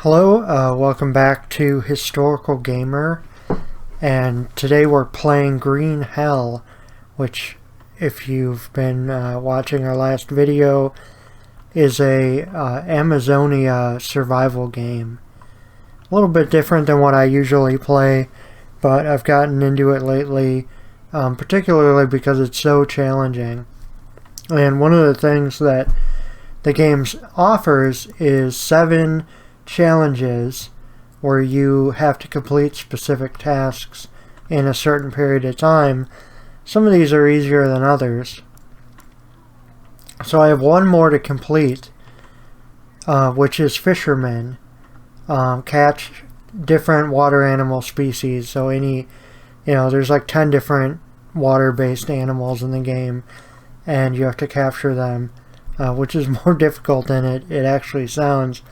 Hello, welcome back to Historical Gamer, and today we're playing Green Hell, which, if you've been watching our last video, is a Amazonia survival game. A little bit different than what I usually play, but I've gotten into it lately, particularly because it's so challenging. And one of the things that the game offers is 7 challenges where you have to complete specific tasks in a certain period of time. Some of these are easier than others. So I have one more to complete, which is Fisherman. Catch different water animal species. So there's like 10 different water-based animals in the game, and you have to capture them, which is more difficult than it actually sounds.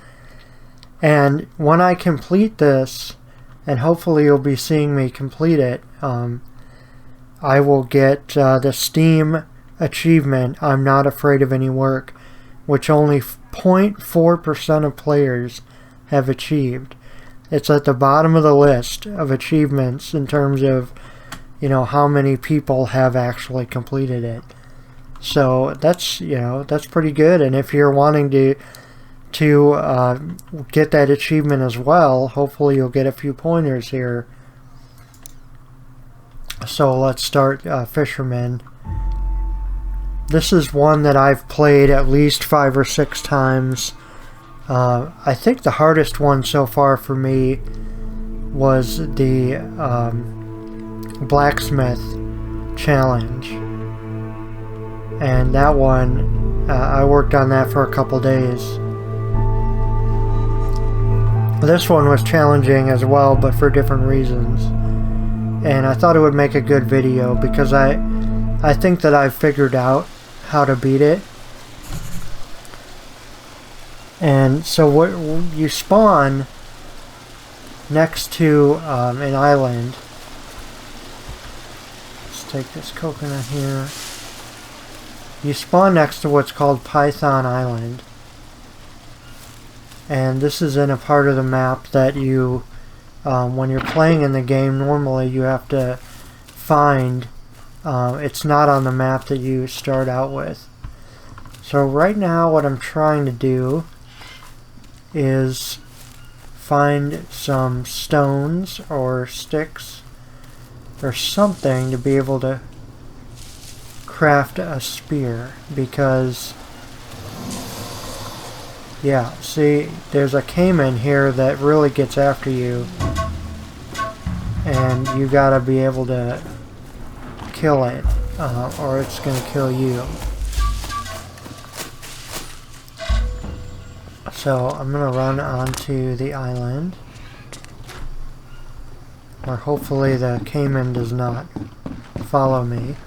And when I complete this, and hopefully you'll be seeing me complete it, I will get the Steam achievement, I'm Not Afraid of Any Work, which only 0.4% of players have achieved. It's at the bottom of the list of achievements in terms of, how many people have actually completed it. So that's pretty good. And if you're wanting to get that achievement as well, hopefully you'll get a few pointers here. So let's start Fisherman. This is one that I've played at least 5 or 6 times. I think the hardest one so far for me was the blacksmith challenge, and that one I worked on that for a couple days. This one was challenging as well, but for different reasons. And I thought it would make a good video because I think that I've figured out how to beat it. And so what you spawn next to an island. Let's take this coconut here. You spawn next to what's called Python Island. And this is in a part of the map that you, when you're playing in the game, normally you have to find. It's not on the map that you start out with. So right now what I'm trying to do is find some stones or sticks or something to be able to craft a spear, because yeah, see, there's a caiman here that really gets after you, and you gotta be able to kill it, or it's gonna kill you. So I'm gonna run onto the island, where hopefully the caiman does not follow me.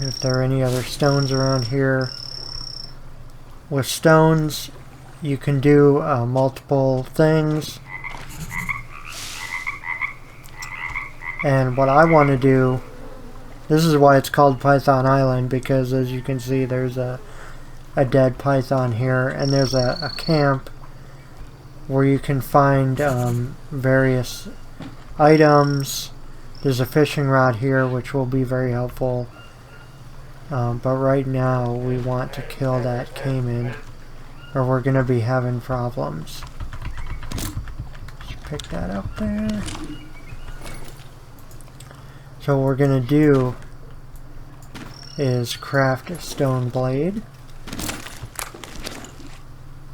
If there are any other stones around here. With stones, you can do multiple things. And what I want to do, this is why it's called Python Island, because as you can see there's a dead python here, and there's a camp where you can find various items. There's a fishing rod here which will be very helpful. But right now we want to kill that caiman, or we're going to be having problems. Just pick that up there. So what we're going to do is craft a stone blade.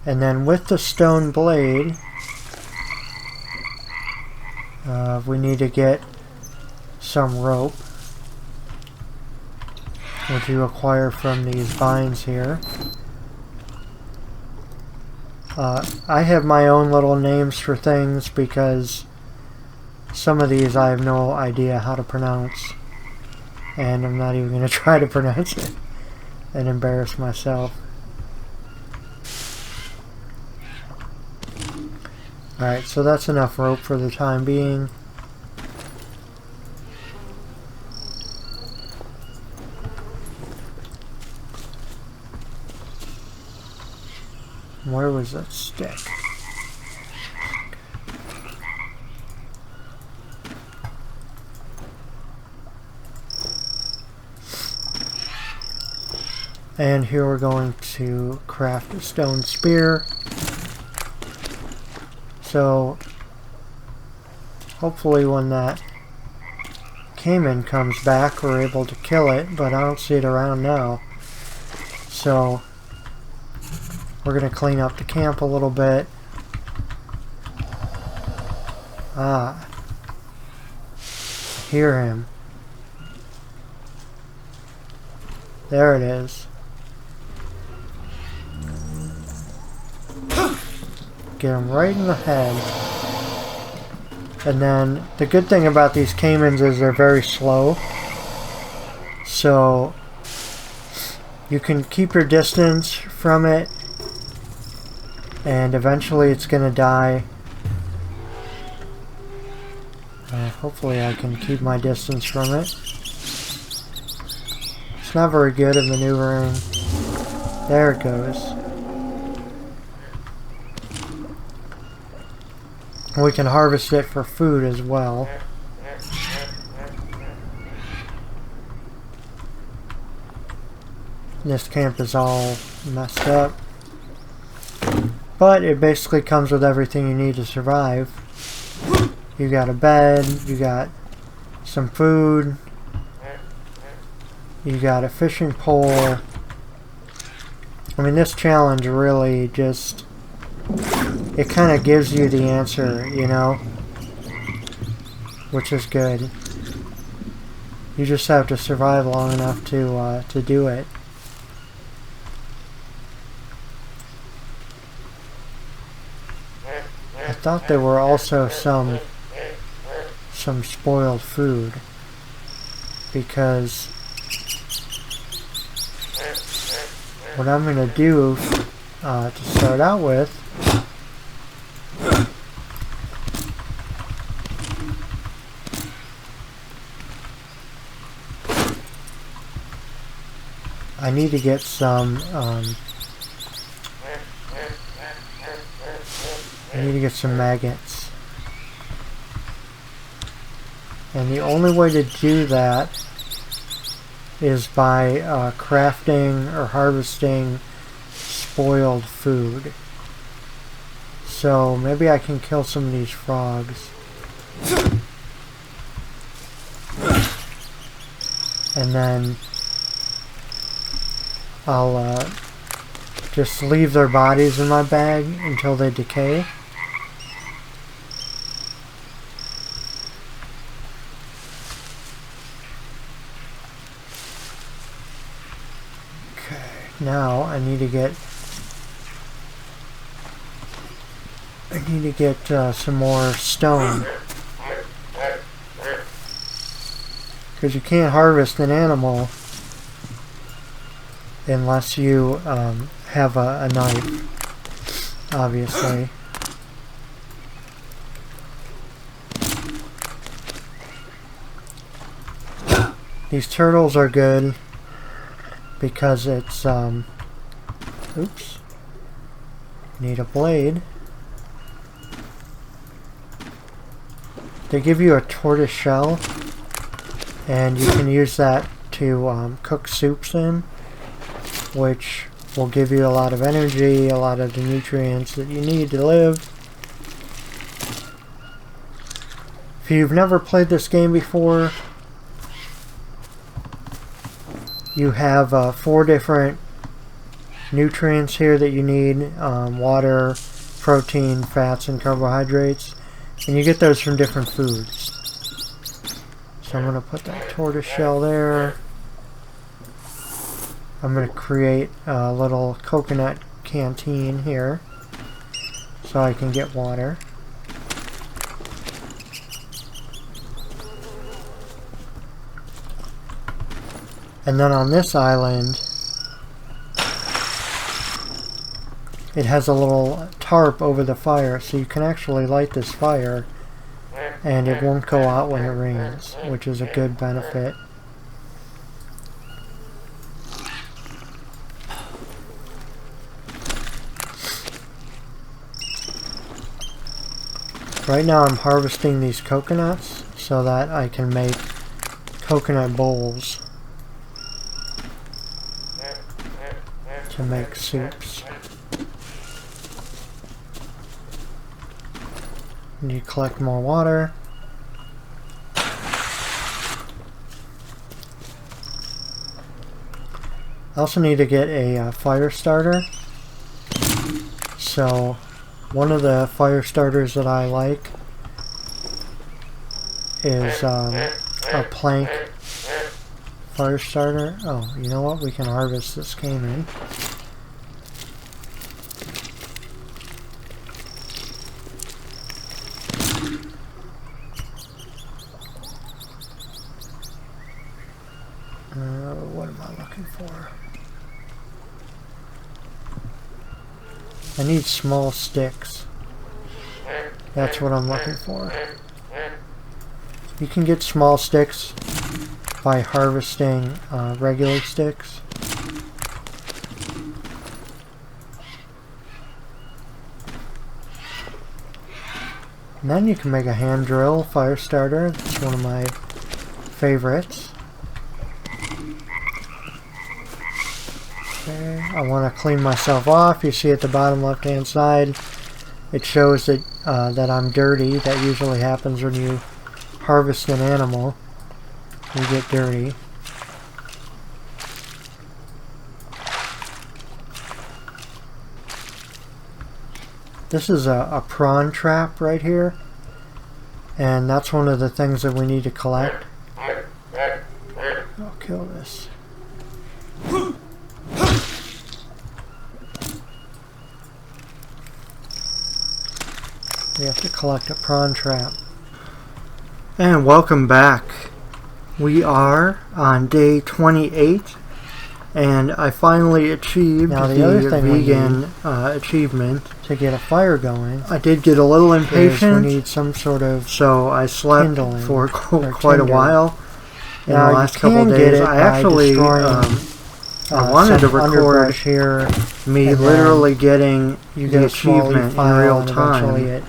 And then with the stone blade, we need to get some rope, which you acquire from these vines here. I have my own little names for things because some of these I have no idea how to pronounce, and I'm not even going to try to pronounce it and embarrass myself. Alright, so that's enough rope for the time being. Where was that stick? And here we're going to craft a stone spear. So hopefully when that caiman comes back we're able to kill it, but I don't see it around now. So we're going to clean up the camp a little bit. Ah. Hear him. There it is. Get him right in the head. And then the good thing about these caimans is they're very slow. So you can keep your distance from it and eventually it's going to die. Hopefully I can keep my distance from it. It's not very good at maneuvering. There it goes. We can harvest it for food as well. This camp is all messed up. But it basically comes with everything you need to survive. You got a bed, you got some food, you got a fishing pole. I mean, this challenge really just... it kind of gives you the answer, you know, which is good. You just have to survive long enough to do it. I thought there were also some spoiled food, because what I'm going to do to start out with I need to get some maggots. And the only way to do that is by crafting or harvesting spoiled food. So maybe I can kill some of these frogs. And then I'll just leave their bodies in my bag until they decay. Okay, now I need to get some more stone, because you can't harvest an animal unless you have a knife, obviously. These turtles are good because it's oops, need a blade. They give you a tortoise shell and you can use that to cook soups in, which will give you a lot of energy, a lot of the nutrients that you need to live. If you've never played this game before, you have 4 different nutrients here that you need: water, protein, fats, and carbohydrates, and you get those from different foods. So I'm going to put that tortoise shell there. I'm going to create a little coconut canteen here so I can get water. And then on this island, it has a little tarp over the fire, so you can actually light this fire and it won't go out when it rains, which is a good benefit. Right now I'm harvesting these coconuts so that I can make coconut bowls to make soups. And you collect more water. I also need to get a fire starter. So one of the fire starters that I like is a plank fire starter. Oh, you know what? We can harvest this caiman. What am I looking for? I need small sticks. That's what I'm looking for. You can get small sticks by harvesting regular sticks. And then you can make a hand drill fire starter. That's one of my favorites. Okay, I want to clean myself off. You see at the bottom left hand side it shows that that I'm dirty. That usually happens when you harvest an animal. You get dirty. This is a prawn trap right here, and that's one of the things that we need to collect. I'll kill this. We have to collect a prawn trap. And welcome back. We are on day 28, and I finally achieved the vegan achievement to get a fire going. I did get a little impatient. We need some sort of so I slept for quite a while in the last couple of days. I actually I wanted to record here me literally getting the achievement in real time.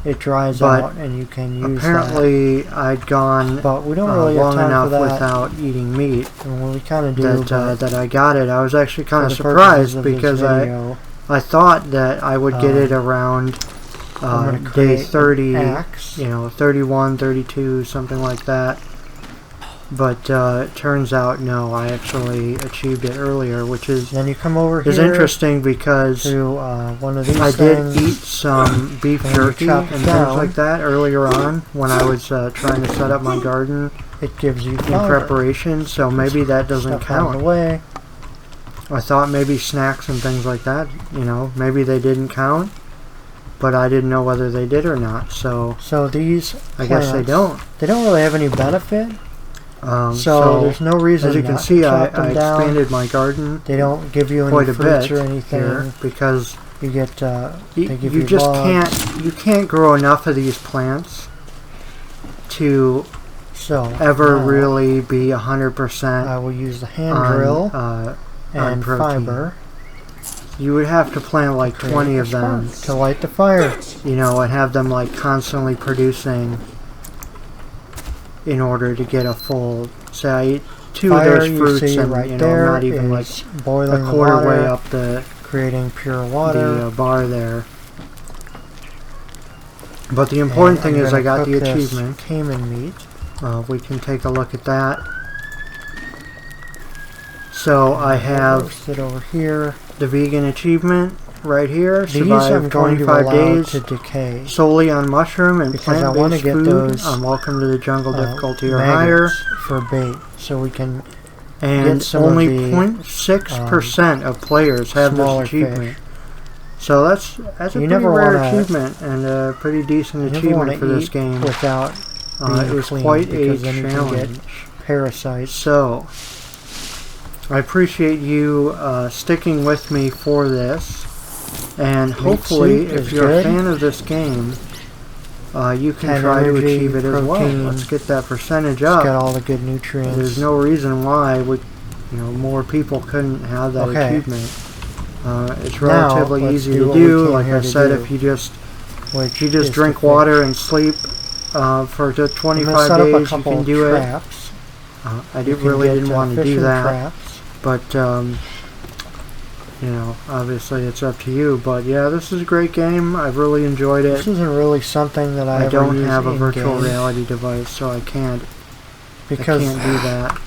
It dries out and you can use apparently that. I'd gone but we don't really long enough without eating meat, and we kind of do that I got it. I was actually kind of surprised because I thought that I would get it around day 30, axe. You know, 31, 32, something like that. But it turns out no, I actually achieved it earlier, which is then you come over here is interesting because to, one of these I did eat some beef jerky and things like that earlier on when I was trying to set up my garden. It gives you in preparation, so maybe that doesn't count. Away. I thought maybe snacks and things like that, you know, maybe they didn't count, but I didn't know whether they did or not. So these I guess they don't. They don't really have any benefit. So there's no reason. As you can see, I expanded my garden. They don't give you any fruits or anything here because you get. You just can't grow enough of these plants to ever really be 100%. I will use the hand drill and fiber. You would have to plant like 20 of them to light the fire. You know, and have them like constantly producing. In order to get a full, say I eat 2 of those fruits and right, you know, not even like boiling a quarter way up the creating pure water the bar there. But the important thing is I got the achievement. Caiman meat. We can take a look at that. So I have over here the vegan achievement. Right here, survive 25 days to decay solely on mushroom and plant-based food. Those welcome to the jungle difficulty or higher for bait, so we can. And only 0.6% of players have this achievement. So that's a pretty rare achievement and a pretty decent achievement for this game. Without it was quite a challenge. Parasites. So I appreciate you sticking with me for this. And hopefully, if you're a fan of this game, you can try to achieve it as well. Let's get that percentage up. It's got all the good nutrients. There's no reason why more people couldn't have that achievement. It's relatively easy to do. Like I said, if you just which you just drink water and sleep for the 25 days. You can do it. I really didn't want to do that, but you know, obviously it's up to you. But yeah, this is a great game. I've really enjoyed it. This isn't really something that I don't have a virtual reality device, so I can't do that.